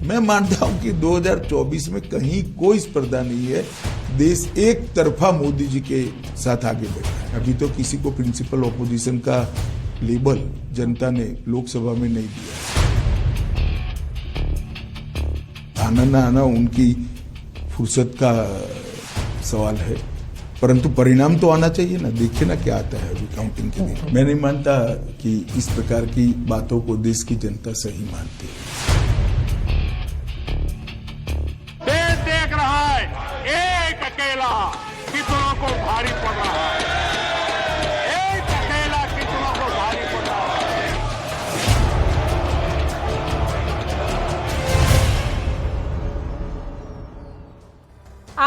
मैं मानता हूं कि 2024 में कहीं कोई स्पर्धा नहीं है। देश एक तरफा मोदी जी के साथ आगे बढ़ रहा है। अभी तो किसी को प्रिंसिपल ऑपोजिशन का लेबल जनता ने लोकसभा में नहीं दिया। आना ना आना उनकी फुर्सत का सवाल है, परंतु परिणाम तो आना चाहिए ना। देखिए ना क्या आता है अभी काउंटिंग के दिन। मैं नहीं मानता कि इस प्रकार की बातों को देश की जनता सही मानती है। देश देख रहा है एक अकेला कितनों को भारी पड़ रहा है, एक अकेला कितनों को भारी पड़ रहा है।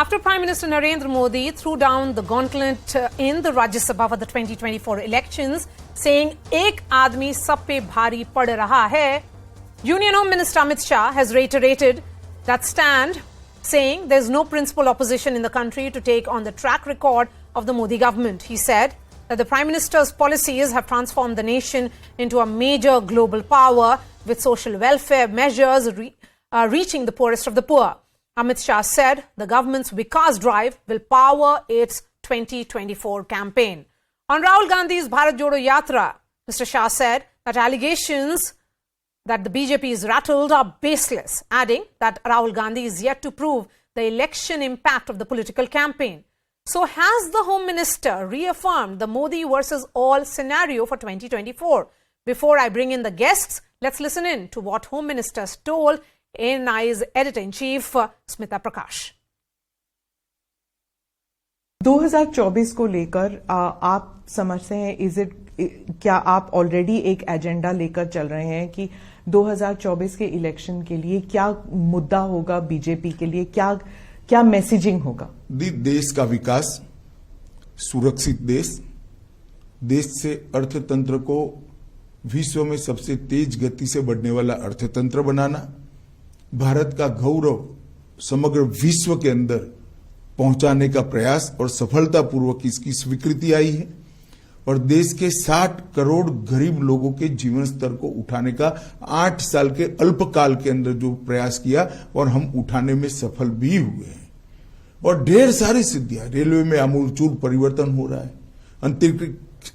After Prime Minister Narendra Modi threw down the gauntlet in the Rajya Sabha for the 2024 elections, saying "एक आदमी सब पे भारी पड़ रहा है," Union Home Minister Amit Shah has reiterated that stand, saying there's no principal opposition in the country to take on the track record of the Modi government. He said that the Prime Minister's policies have transformed the nation into a major global power with social welfare measures reaching the poorest of the poor. Amit Shah said the government's Vikas drive will power its 2024 campaign. On Rahul Gandhi's Bharat Jodo Yatra, Mr. Shah said that allegations that the BJP is rattled are baseless, adding that Rahul Gandhi is yet to prove the election impact of the political campaign. So has the Home Minister reaffirmed the Modi versus all scenario for 2024? Before I bring in the guests, let's listen in to what Home Minister told ANI's Editor-in-Chief, Smita Prakash. 2024 को लेकर आप समझते हैं क्या आप already एक agenda लेकर चल रहे हैं कि 2024 के इलेक्शन के लिए क्या मुद्दा होगा बीजेपी के लिए, क्या मैसेजिंग होगा? देश का विकास, सुरक्षित देश से अर्थतंत्र को विश्व में सबसे तेज गति से बढ़ने वाला अर्थतंत्र बनाना, भारत का गौरव समग्र विश्व के अंदर पहुंचाने का प्रयास और सफलतापूर्वक इसकी स्वीकृति आई है, और देश के 60 करोड़ गरीब लोगों के जीवन स्तर को उठाने का 8 साल के अल्पकाल के अंदर जो प्रयास किया और हम उठाने में सफल भी हुए हैं। और ढेर सारी सिद्धियां, रेलवे में आमूलचूल परिवर्तन हो रहा है,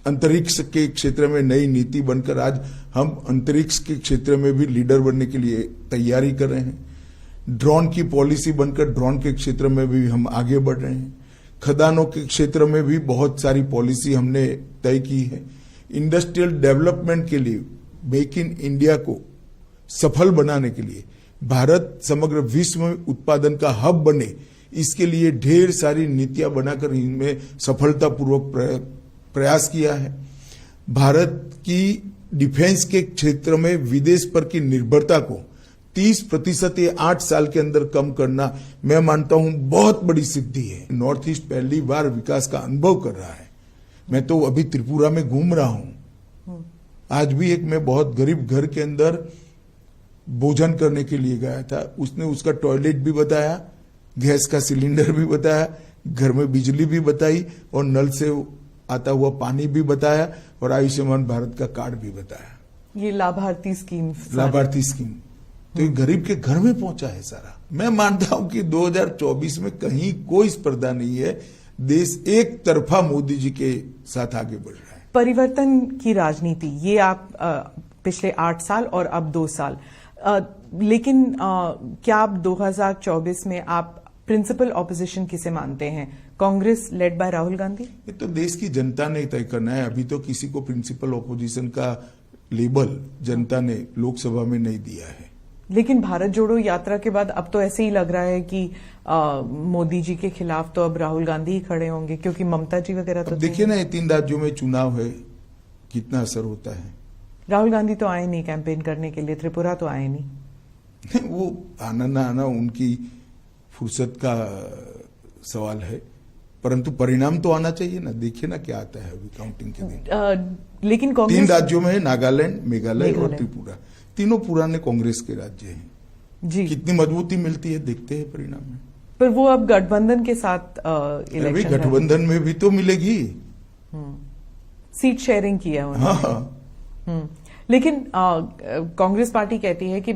अंतरिक्ष के क्षेत्र में नई नीति बनकर आज हम अंतरिक्ष के क्षेत्र में भी लीडर बनने के लिए तैयारी कर रहे हैं। ड्रोन की पॉलिसी बनकर ड्रोन के क्षेत्र में भी हम आगे बढ़ रहे हैं। खदानों के क्षेत्र में भी बहुत सारी पॉलिसी हमने तय की है। इंडस्ट्रियल डेवलपमेंट के लिए, मेक इन इंडिया को सफल बनाने के लिए, भारत समग्र विश्व में उत्पादन का हब बने, इसके लिए ढेर सारी नीतियां बनाकर इनमें सफलतापूर्वक प्रयास किया है। भारत की डिफेंस के क्षेत्र में विदेश पर की निर्भरता को 30% ये 8 साल के अंदर कम करना, मैं मानता हूं बहुत बड़ी सिद्धि है। नॉर्थ ईस्ट पहली बार विकास का अनुभव कर रहा है। मैं तो अभी त्रिपुरा में घूम रहा हूं। आज भी एक मैं बहुत गरीब घर के अंदर भोजन करने के लिए गया था। उसने उसका टॉयलेट भी बताया, गैस का सिलेंडर भी बताया, घर में बिजली भी बताई और नल से आता हुआ पानी भी बताया और आयुष्मान भारत का कार्ड भी बताया। ये लाभार्थी स्कीम तो ये गरीब के घर में पहुंचा है सारा। मैं मानता हूं कि 2024 में कहीं कोई स्पर्धा नहीं है। देश एक तरफा मोदी जी के साथ आगे बढ़ रहा है। परिवर्तन की राजनीति, ये आप पिछले 8 साल और अब 2 साल, लेकिन क्या आप 2024 में आप प्रिंसिपल ऑपोजिशन किसे मानते हैं? Congress led by Rahul Gandhi? ये तो देश की जनता ने तय करना है। अभी तो किसी को प्रिंसिपल ऑपोजिशन का लेबल जनता ने लोकसभा में नहीं दिया है। लेकिन भारत जोड़ो यात्रा के बाद अब तो ऐसे ही लग रहा है कि मोदी जी के खिलाफ तो अब राहुल गांधी ही खड़े होंगे, क्योंकि ममता जी वगैरह तो देखिए ना, 3 राज्यों में चुनाव है, कितना असर होता है। राहुल गांधी तो आए नहीं कैंपेन करने के लिए, त्रिपुरा तो आए नहीं। वो आना ना आना उनकी फुर्सत का सवाल है, परंतु परिणाम तो आना चाहिए ना। देखिए ना क्या आता है अभी काउंटिंग के दिन। लेकिन कांग्रेस 3 राज्यों में है, नागालैंड, मेघालय और त्रिपुरा। तीनों पुराने कांग्रेस के राज्य हैं जी। कितनी मजबूती मिलती है देखते हैं परिणाम में। पर वो अब गठबंधन के साथ इलेक्शन, गठबंधन में भी तो मिलेगी। सीट शेयरिंग किया उन्होंने। हाँ। लेकिन कांग्रेस पार्टी कहती है कि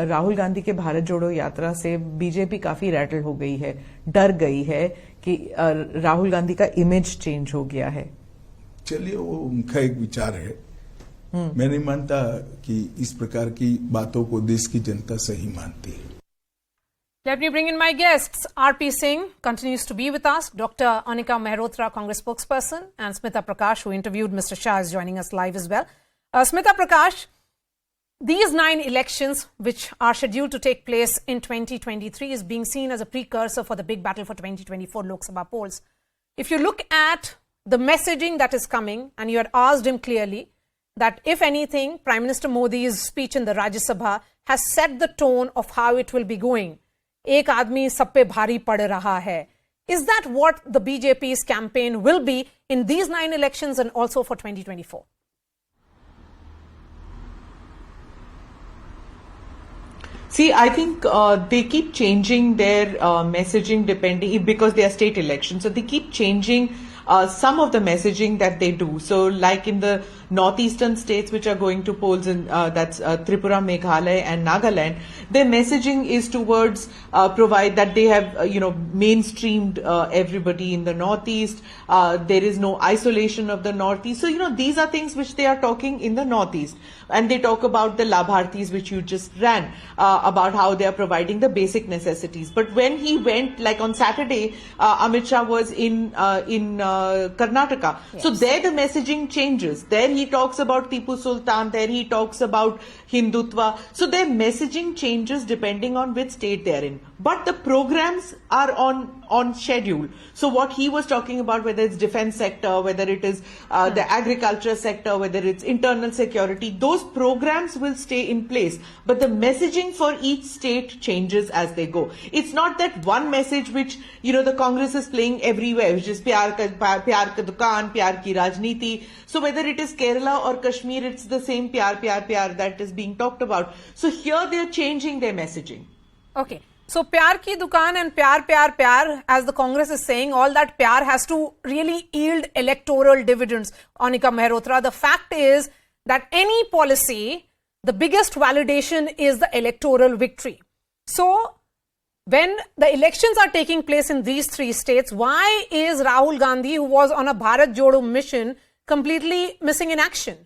राहुल गांधी के भारत जोड़ो यात्रा से बीजेपी काफी रैटल हो गई है, डर गई है कि राहुल गांधी का इमेज चेंज हो गया है। चलिए, वो उनका एक विचार है। मैं नहीं मानता कि इस प्रकार की बातों को देश की जनता सही मानती है। Let me bring in my guests. R.P. Singh continues to be with us. Dr. Anika Mehrotra, Congress spokesperson, and Smita Prakash, who interviewed Mr. Shah, is joining us live as well. Smita Prakash, these 9 elections, which are scheduled to take place in 2023, is being seen as a precursor for the big battle for 2024 Lok Sabha polls. If you look at the messaging that is coming, and you had asked him clearly that if anything, Prime Minister Modi's speech in the Rajya Sabha has set the tone of how it will be going. एक आदमी सब पे भारी पड़ रहा है. Is that what the BJP's campaign will be in these 9 elections and also for 2024? See, I think they keep changing their messaging depending, because they are state elections. So they keep changing some of the messaging that they do. So like in the northeastern states which are going to polls in that's Tripura, Meghalaya and Nagaland, their messaging is towards provide that they have mainstreamed everybody in the northeast. There is no isolation of the northeast. So these are things which they are talking in the northeast, and they talk about the Labhartis which you just ran about how they are providing the basic necessities. But when he went, like on Saturday, Amit Shah was in Karnataka. Yes. So there the messaging changes. There he talks about Tipu Sultan. There he talks about Hindutva. So their messaging changes depending on which state they are in. But the programs are on schedule. So what he was talking about, whether it's defense sector, whether it is the agriculture sector, whether it's internal security, those programs will stay in place. But the messaging for each state changes as they go. It's not that one message which, the Congress is playing everywhere, which is pyar ka dukaan, pyar ki rajniti. So whether it is Kerala or Kashmir, it's the same pyar that is being talked about. So here they are changing their messaging. Okay. So, pyar ki dukaan and pyar, as the Congress is saying, all that pyar has to really yield electoral dividends. Anika Mehrotra, the fact is that any policy, the biggest validation is the electoral victory. So, when the elections are taking place in these 3 states, why is Rahul Gandhi, who was on a Bharat Jodo mission, completely missing in action?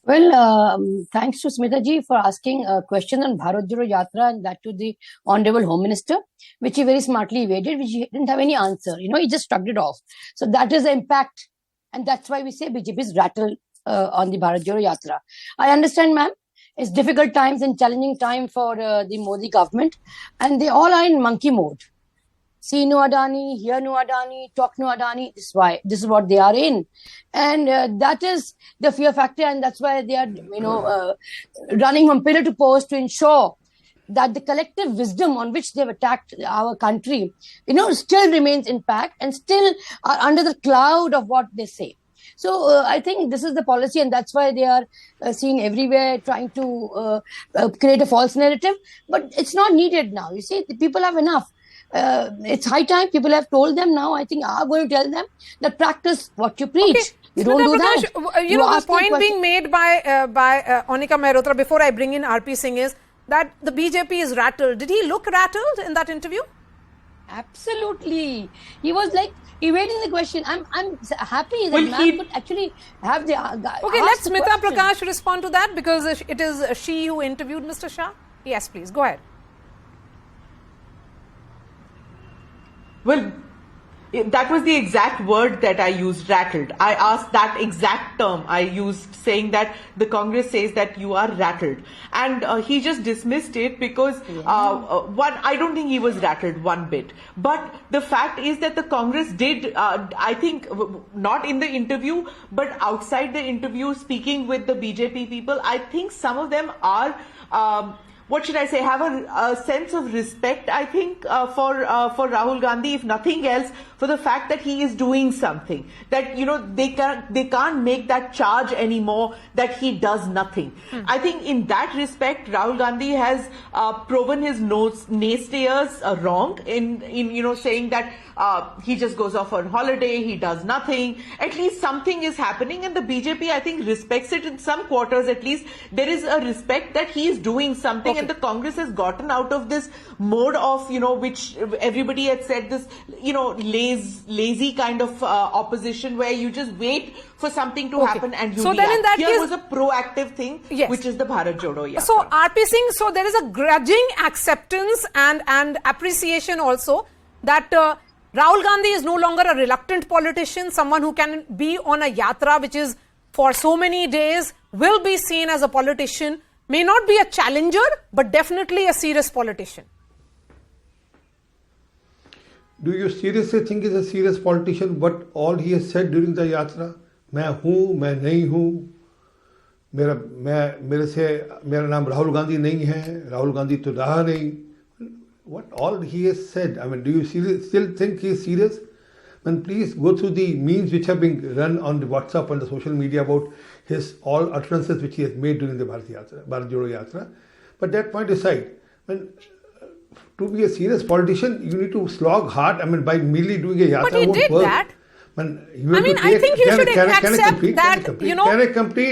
Well, thanks to Smita ji for asking a question on Bharat Jodo Yatra, and that to the Honorable Home Minister, which he very smartly evaded, which he didn't have any answer. He just shrugged it off. So that is the impact, and that's why we say BJP is rattled on the Bharat Jodo Yatra. I understand, ma'am. It's difficult times and challenging time for the Modi government, and they all are in monkey mode. See no Adani, hear no Adani, talk no Adani. This is what they are in. And that is the fear factor, and that's why they are, running from pillar to post to ensure that the collective wisdom on which they've attacked our country, still remains intact and still are under the cloud of what they say. So I think this is the policy, and that's why they are seen everywhere trying to create a false narrative. But it's not needed now. You see, the people have enough. It's high time. People have told them now. I think are going to tell them that practice what you preach. Okay. You don't do that. The point being made by Anika Mehrotra before I bring in R.P. Singh is that the BJP is rattled. Did he look rattled in that interview? Absolutely. He was like evading the question. I'm happy that man could actually have the... Okay, let Smita Prakash respond to that, because it is she who interviewed Mr. Shah. Yes, please. Go ahead. Well, that was the exact word that I used, rattled. I asked that exact term I used, saying that the Congress says that you are rattled. And he just dismissed it because, I don't think he was rattled one bit. But the fact is that the Congress did, I think, not in the interview, but outside the interview, speaking with the BJP people, I think some of them are... what should I say, have a sense of respect, I think, for Rahul Gandhi, if nothing else, for the fact that he is doing something. That, you know, they can't make that charge anymore that he does nothing. I think in that respect, Rahul Gandhi has proven his naysayers wrong in you know, saying that he just goes off on holiday, he does nothing. At least something is happening, and the BJP, I think, respects it in some quarters. At least there is a respect that he is doing something, and the Congress has gotten out of this mode of, you know, which everybody had said, this, you know, lazy kind of opposition where you just wait for something to happen and you so react. then in that Here case, was a proactive thing, which is the Bharat Jodo Yatra. So RP Singh, so there is a grudging acceptance and appreciation also that Rahul Gandhi is no longer a reluctant politician, someone who can be on a yatra which is for so many days, will be seen as a politician, may not be a challenger, but definitely a serious politician. Do you seriously think he's a serious politician? But all he has said during the yatra, मैं हूँ, मैं नहीं हूँ, मेरा नाम राहुल गांधी नहीं है, राहुल गांधी तो रहा नहीं. What all he has said, I mean, do you still think he is serious? Then please go through the memes which have been run on the WhatsApp and the social media about his all utterances which he has made during the Bharat Jodo Yatra. But that point aside, when to be a serious politician, you need to slog hard. I mean, by merely doing a yatra. But he did that. I think he should accept that, you know,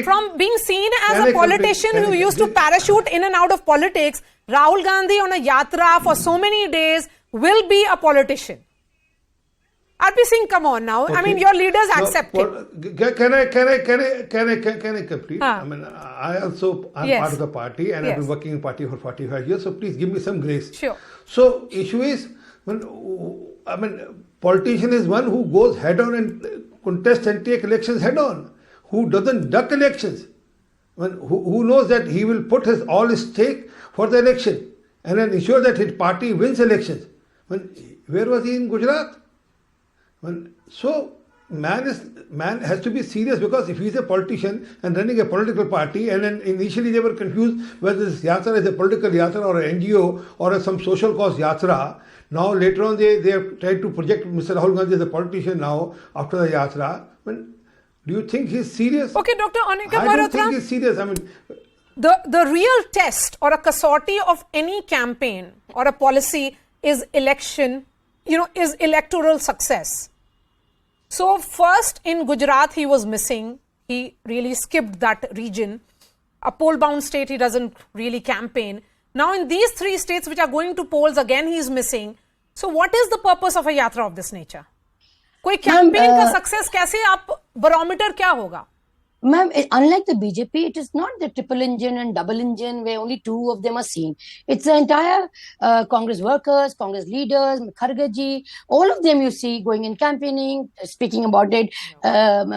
from being seen as a politician who used to parachute in and out of politics, Rahul Gandhi on a yatra for so many days will be a politician. RP Singh, come on now. Okay. I mean, your leaders accept it. Can I complete? I mean, I'm part of the party and I've been working in party for 45 years. So please give me some grace. Sure. So issue is, I mean, politician is one who goes head on and contests and take elections head on, who doesn't duck elections, who knows that he will put all his stake for the election and then ensure that his party wins elections. Where was he in Gujarat? So man has to be serious, because if he's a politician and running a political party, and then initially they were confused whether this yatra is a political yatra or an NGO or some social cause yatra. Now later on they have tried to project Mr. Rahul Gandhi as a politician now after the yatra. Do you think he's serious? Okay, Dr. Anika I don't think he's serious. I mean, the real test or a kasauti of any campaign or a policy is election, you know, is electoral success. So first in Gujarat he was missing. He really skipped that region. A poll-bound state, he doesn't really campaign. Now in these three states which are going to polls, again he is missing. So what is the purpose of a yatra of this nature? कोई campaign का success कैसे आप barometer क्या होगा? Ma'am, unlike the BJP, it is not the triple engine and double engine where only two of them are seen. It's the entire Congress workers, Congress leaders, Kharge, all of them you see going in campaigning, speaking about it,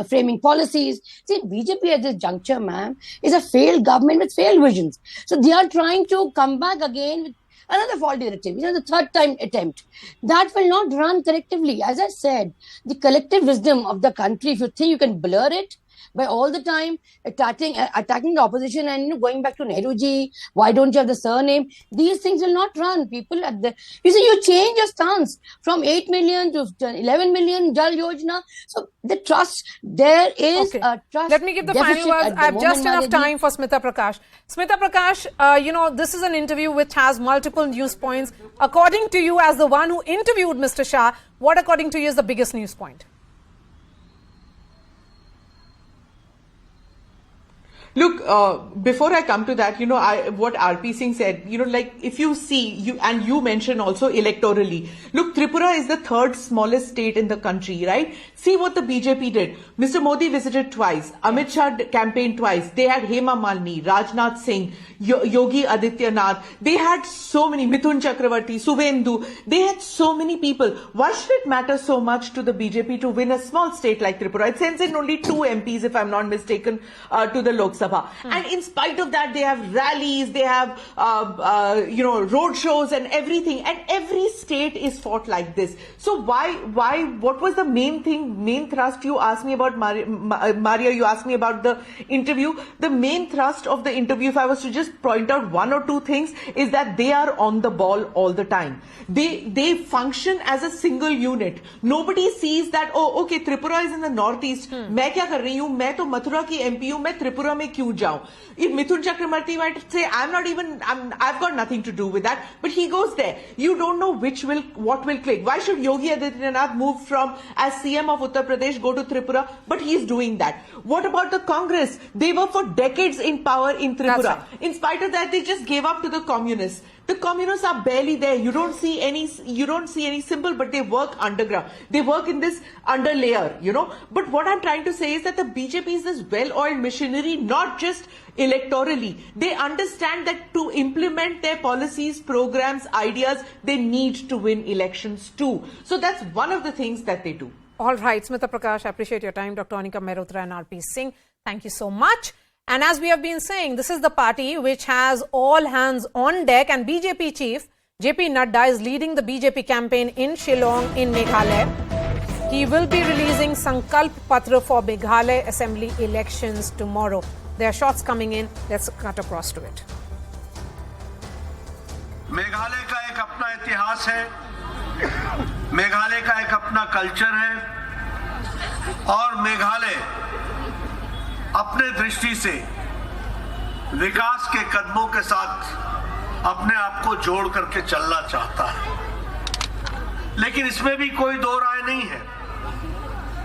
framing policies. See, BJP at this juncture, ma'am, is a failed government with failed visions. So they are trying to come back again with another faulty directive, the third time attempt. That will not run collectively. As I said, the collective wisdom of the country, if you think you can blur it by all the time attacking the opposition and going back to Nehruji, why don't you have the surname? These things will not run. People at the, you see, you change your stance from 8 million to 11 million Jal Yojana. So the trust, there is a trust. Let me give the final words. I have just enough time for Smita Prakash. Smita Prakash, this is an interview which has multiple news points. According to you, as the one who interviewed Mr. Shah, what according to you is the biggest news point? Look, before I come to that, what RP Singh said, like if you see, you mentioned also electorally. Look, Tripura is the third smallest state in the country, right? See what the BJP did. Mr. Modi visited twice. Amit Shah campaigned twice. They had Hema Malini, Rajnath Singh, Yogi Adityanath. They had so many, Mithun Chakravarti, Suvendu. They had so many people. Why should it matter so much to the BJP to win a small state like Tripura? It sends in only 2 MPs, if I'm not mistaken, to the Lok Sabha. Sabha. And in spite of that, they have rallies, they have, road shows and everything. And every state is fought like this. So what was the main thrust? You asked me about Maria, you asked me about the interview. The main thrust of the interview, if I was to just point out one or two things, is that they are on the ball all the time. They function as a single unit. Nobody sees that, oh, okay, Tripura is in the northeast. मैं क्या कर रही हूँ? मैं तो मथुरा की MP हूँ, मैं त्रिपुरा में क्यों जाऊँ? If Mithun Chakramarti might say, I've got nothing to do with that, but he goes there. You don't know what will click. Why should Yogi Adityanath move from as CM of Uttar Pradesh, go to Tripura? But he's doing that. What about the Congress? They were for decades in power in Tripura. Right. In spite of that, they just gave up to the communists. The communists are barely there. You don't see any symbol, but they work underground. They work in this underlayer, But what I'm trying to say is that the BJP is this well-oiled machinery, not just electorally. They understand that to implement their policies, programs, ideas, they need to win elections too. So that's one of the things that they do. All right, Smita Prakash, I appreciate your time. Dr. Anika Mehrotra and RP Singh, thank you so much. And as we have been saying, this is the party which has all hands on deck, and BJP chief JP Nadda is leading the BJP campaign in Shillong in Meghalaya. He will be releasing Sankalp Patra for Meghalaya Assembly elections tomorrow. There are shots coming in. Let's cut across to it. Meghalaya का एक अपना इतिहास है, मेघालय का एक अपना culture है और मेघालय अपने दृष्टि से विकास के कदमों के साथ अपने आप को जोड़ करके चलना चाहता है। लेकिन इसमें भी कोई दो राय नहीं है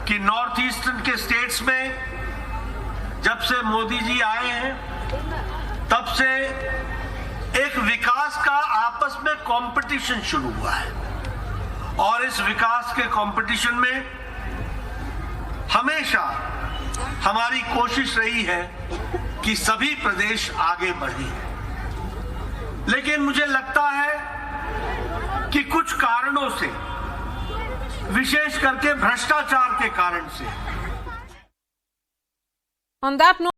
कि नॉर्थ ईस्टर्न के स्टेट्स में जब से मोदी जी आए हैं तब से एक विकास का आपस में कंपटीशन शुरू हुआ है और इस विकास के कंपटीशन में हमेशा हमारी कोशिश रही है कि सभी प्रदेश आगे बढ़े। लेकिन मुझे लगता है कि कुछ कारणों से, विशेष करके भ्रष्टाचार के कारण से, On that note,